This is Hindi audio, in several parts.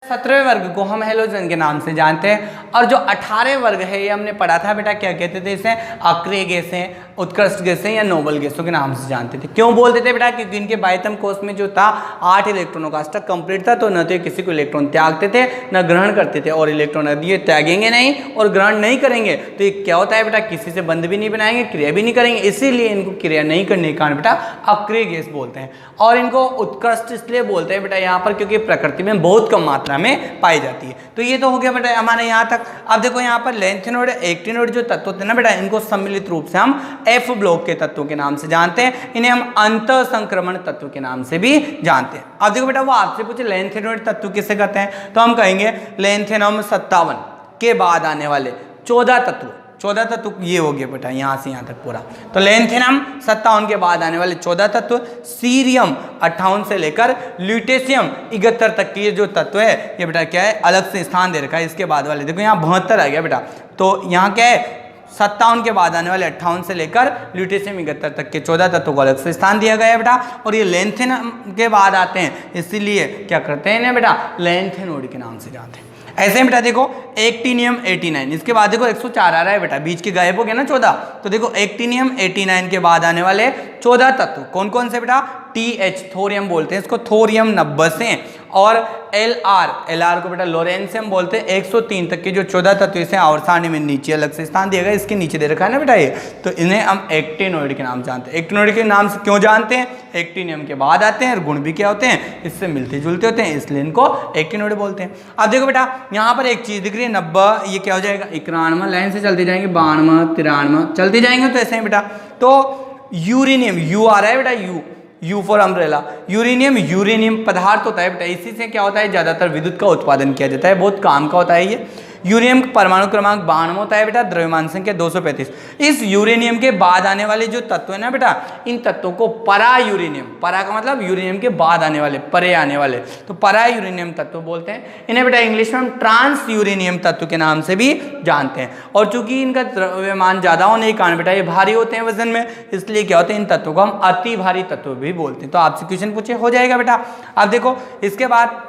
17वें वर्ग को हम हैलोजन के नाम से जानते हैं और जो 18वें वर्ग है ये हमने पढ़ा था बेटा, क्या कहते थे इसे? अक्रिय गैसें, उत्कृष्ट गैसें या नोबल गैसों के नाम से जानते थे। क्यों बोलते थे बेटा? क्योंकि इनके बाह्यतम कोश में जो था 8 इलेक्ट्रॉनों का स्टक कंप्लीट था, तो न तो किसी को इलेक्ट्रॉन त्यागते थे न ग्रहण करते थे, और इलेक्ट्रॉन यदि त्यागेंगे नहीं और ग्रहण नहीं करेंगे तो ये क्या होता है बेटा? किसी से बंध भी नहीं बनाएंगे, क्रिया भी नहीं करेंगे, इसीलिए इनको क्रिया नहीं करने के कारण बेटा अक्रिय गैस बोलते हैं। और इनको उत्कृष्ट इसलिए बोलते हैं बेटा यहाँ पर क्योंकि प्रकृति में बहुत कम मात्रा में पाई जाती है। तो ये तो हो गया बेटा हमारे यहाँ तक। अब देखो यहाँ पर लैंथेनोइड, एक्टिनोइड जो तत्व थे ना बेटा, इनको सम्मिलित रूप से हम एफ ब्लॉक के तत्वों के नाम से जानते हैं। इन्हें हम अंतः संक्रमण तत्व के नाम से भी जानते हैं। अब देखो बेटा वो आपसे पूछे लैंथेनोइड तत्व किसे कहते हैं, तो हम कहेंगे लैंथेनम 57 के बाद आने वाले 14 तत्व ये हो गया बेटा यहाँ से यहाँ तक पूरा। तो लैंथेनम 57 के बाद आने वाले 14 तत्व, सीरियम 58 से लेकर ल्यूटेशियम 71 तक की ये जो तत्व है ये बेटा क्या है? अलग से स्थान दे रखा है। इसके बाद वाले देखो यहाँ 72 आ गया बेटा, तो यहाँ क्या है? 57 के बाद आने वाले 58 से लेकर ल्यूटेशियम 71 तक के 14 तत्वों को अलग से स्थान दिया गया है बेटा। और ये लैंथेनम के बाद आते हैं, इसीलिए क्या करते हैं इन्हें बेटा? लैंथेनोइड के नाम से जानते हैं। ऐसे बेटा देखो एक्टिनियम 89, इसके बाद देखो 104 आ रहा है बेटा, बीच के गायब हो गया ना 14। तो देखो एक्टिनियम 89 के बाद आने वाले 14 तत्व कौन कौन से बेटा? TH थोरियम बोलते हैं इसको, थोरियम 90 से, और LR को बेटा लोरेंशियम बोलते हैं 103 तक के जो 14 तत्व इसे आवर्त सारणी में नीचे अलग से स्थान दिया गया, इसके नीचे दे रखा है ना बेटा ये, तो इन्हें हम एक्टिनोइड के नाम जानते हैं। एक्टिनोइड के नाम से क्यों जानते हैं? एक्टिनियम के बाद आते हैं और गुण भी क्या होते हैं? इससे मिलते जुलते होते हैं, इसलिए इनको एक्टिनोइड बोलते हैं। अब देखो बेटा यहाँ पर एक चीज दिख रही है 90, ये क्या हो जाएगा? 91, लाइन से चलते जाएंगे 92, 93 चलते जाएंगे, तो ऐसे ही बेटा। तो यूरेनियम, यू आ रहा है बेटा, यू फॉर अम्ब्रेला, यूरेनियम पदार्थ होता है बेटा, इसी से क्या होता है? ज्यादातर विद्युत का उत्पादन किया जाता है, बहुत काम का होता है ये। यूरेनियम परमाणु क्रमांक 92 होता है बेटा, द्रव्यमान संख्या 235। इस यूरेनियम के बाद आने वाले जो तत्व है ना बेटा, इन तत्वों को परा यूरेनियम, परा का मतलब यूरेनियम के बाद आने वाले, परे आने वाले, तो परा यूरेनियम तत्व बोलते हैं। इन्हें बेटा इंग्लिश में हम ट्रांस यूरेनियम तत्व के नाम से भी जानते हैं। और चूंकि इनका द्रव्यमान ज्यादा होने के कारण बेटा ये भारी होते हैं वजन में, इसलिए क्या होते हैं? इन तत्वों को हम अति भारी तत्व भी बोलते हैं। तो आपसे क्वेश्चन पूछे हो जाएगा बेटा। अब देखो इसके बाद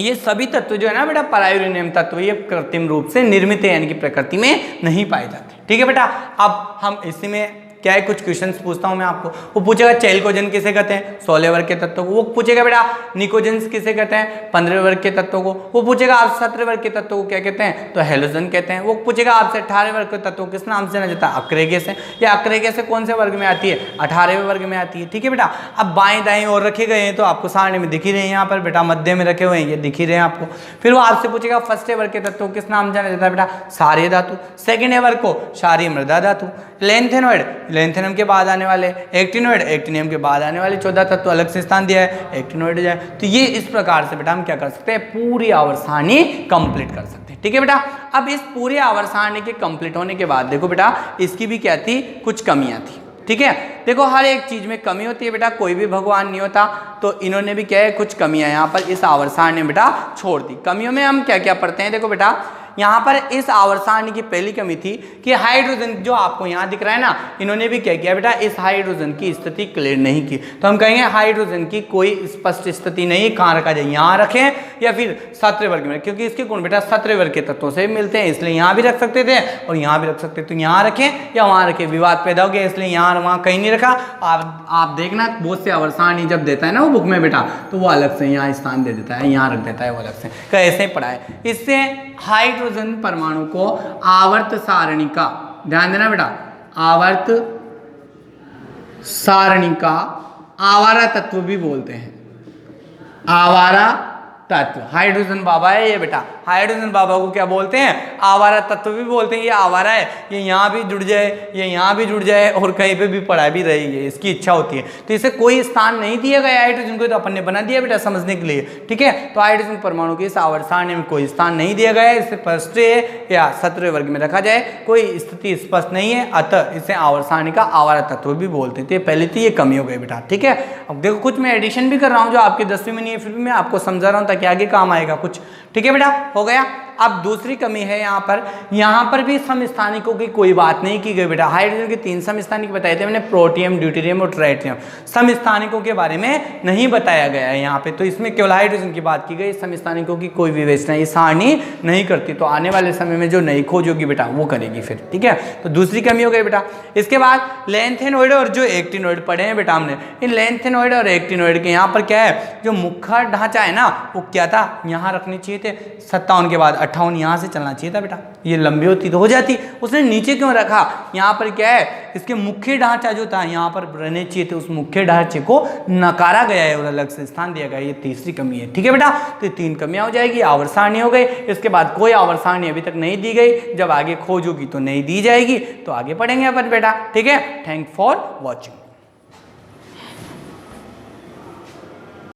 ये सभी तत्व जो है ना बेटा परायूरेनियम तत्व, ये कृत्रिम रूप से निर्मित है, यानी कि प्रकृति में नहीं पाए जाते। ठीक है बेटा। अब हम इसी में क्या है, कुछ क्वेश्चंस पूछता हूं मैं आपको। वो पूछेगा चैल्कोजन किसे कहते हैं? 16 वर्ग के तत्वों को। वो पूछेगा बेटा निकोजन किसे कहते हैं? 15 वर्ग के तत्वों को। वो पूछेगा आप 17 वर्ग के तत्वों को क्या कहते हैं? तो हैलोजन कहते हैं। वो पूछेगा आपसे 18 वर्ग के तत्वों को किस नाम से जाना जाता है? अक्रिय गैस है। या अक्रिय गैस कौन से वर्ग में आती है? 18वें वर्ग में आती है। ठीक है बेटा। अब बाएं दाएं और रखे गए हैं तो आपको सारणी में दिख ही रहे हैं, यहाँ पर बेटा मध्य में रखे हुए हैं, ये दिख ही रहे हैं आपको। फिर वो आपसे पूछेगा फर्स्ट वर्ग के तत्वों को किस नाम से जाना जाता है बेटा? क्षारीय धातु। सेकेंड वर्ग को क्षारीय मृदा धातु। लैंथेनोइड, लैंथेनम के बाद आने वाले। एक्टिनोइड, एक्टिनियम के बाद आने वाले 14 तत्व अलग से स्थान दिया है, एक्टिनोइड जाए। तो ये इस प्रकार से बेटा हम क्या कर सकते हैं? पूरी आवर्त सारणी कंप्लीट कर सकते हैं। ठीक है बेटा। अब इस पूरे आवर्त सारणी के कंप्लीट होने के बाद देखो बेटा इसकी भी क्या थी? कुछ कमियां थी। ठीक है। देखो हर एक चीज में कमी होती है बेटा, कोई भी भगवान नहीं होता, तो इन्होंने भी क्या है कुछ कमियां यहाँ पर इस आवर्त सारणी में बेटा छोड़ दी। कमियों में हम क्या क्या पढ़ते हैं? देखो बेटा यहाँ पर इस आवर्त सारणी की पहली कमी थी कि हाइड्रोजन जो आपको यहाँ दिख रहा है ना, इन्होंने भी क्या किया बेटा? इस हाइड्रोजन की स्थिति क्लियर नहीं की। तो हम कहेंगे हाइड्रोजन की कोई स्पष्ट स्थिति नहीं, कहाँ रखा जाए? यहाँ रखें या फिर 17 वर्ग में, क्योंकि इसके गुण बेटा 17 वर्ग के तत्वों से मिलते हैं, इसलिए यहाँ भी रख सकते थे और यहाँ भी रख सकते थे। तो यहाँ रखें या वहाँ रखें, विवाद पैदा हो गया, इसलिए यहाँ वहाँ कहीं नहीं रखा। आप देखना बहुत से आवर्त सारणी जब देता है ना वो बुक में बेटा, तो वो अलग से यहाँ स्थान दे देता है, यहाँ रख देता है वो अलग से, कैसे ही पढ़ा है। इससे हाइड्रोजन परमाणु को आवर्त सारणी का, ध्यान देना बेटा, आवर्त सारणी का आवारा तत्व भी बोलते हैं। आवारा तत्व, हाइड्रोजन बाबा है ये बेटा, हाइड्रोजन बाबा को क्या बोलते हैं? आवारा तत्व भी बोलते हैं। ये आवारा है, ये यहाँ भी जुड़ जाए, ये यहाँ भी जुड़ जाए और कहीं पे भी पढ़ा भी रही है, इसकी इच्छा होती है। तो इसे कोई स्थान नहीं दिया गया हाइड्रोजन को, तो अपन ने बना दिया बेटा समझने के लिए। ठीक है। तो हाइड्रोजन परमाणु की इस आवर्त सारणी में कोई स्थान नहीं दिया गया है, इसे फर्स्ट या 17वें वर्ग में रखा जाए, कोई स्थिति स्पष्ट नहीं है, अतः इसे आवर्त सारणी का आवारा तत्व भी बोलते थे। पहले तो ये कमी हो गई बेटा। ठीक है। अब देखो कुछ मैं एडिशन भी कर रहा हूँ जो आपके 10वीं में नहीं है, फिर भी मैं आपको समझा रहा हूँ ताकि आगे काम आएगा कुछ। ठीक है बेटा, हो गया। अब दूसरी कमी है यहाँ पर भी समस्थानिकों की कोई बात नहीं की गई बेटा। हाइड्रोजन के 3 समस्थानिक बताए थे मैंने, प्रोटियम, ड्यूटेरियम और ट्राइटियम। समस्थानिकों के बारे में नहीं बताया गया है यहाँ पे, तो इसमें केवल हाइड्रोजन की बात की गई। समस्थानिकों की कोई विवेचना ये सारणी नहीं करती, तो आने वाले समय में जो नई खोज होगी बेटा वो करेगी फिर, ठीक है। तो दूसरी कमी हो गई बेटा। इसके बाद लैंथेनॉइड और जो एक्टिनॉइड पढ़े हैं बेटा हमने, इन लैंथेनॉइड और एक्टिनॉइड के यहाँ पर क्या है, जो मुख्य ढांचा है ना वो क्या था, यहाँ रखने चाहिए थे 57 के बाद 58 यहाँ से चलना चाहिए था बेटा, ये लंबी होती तो हो जाती, उसने नीचे क्यों रखा। यहाँ पर क्या है, इसके मुख्य ढांचा जो था यहाँ पर रहने चाहिए थे, उस मुख्य ढांचे को नकारा गया है और अलग से स्थान दिया गया है, ये तीसरी कमी है, ठीक है बेटा। तो 3 कमियां हो जाएगी। आवर्त सारणी हो गई, इसके बाद कोई आवर्त सारणी अभी तक नहीं दी गई, जब आगे खोज होगी तो नहीं दी जाएगी, तो आगे पढ़ेंगे अपन बेटा, ठीक है। Thank for watching.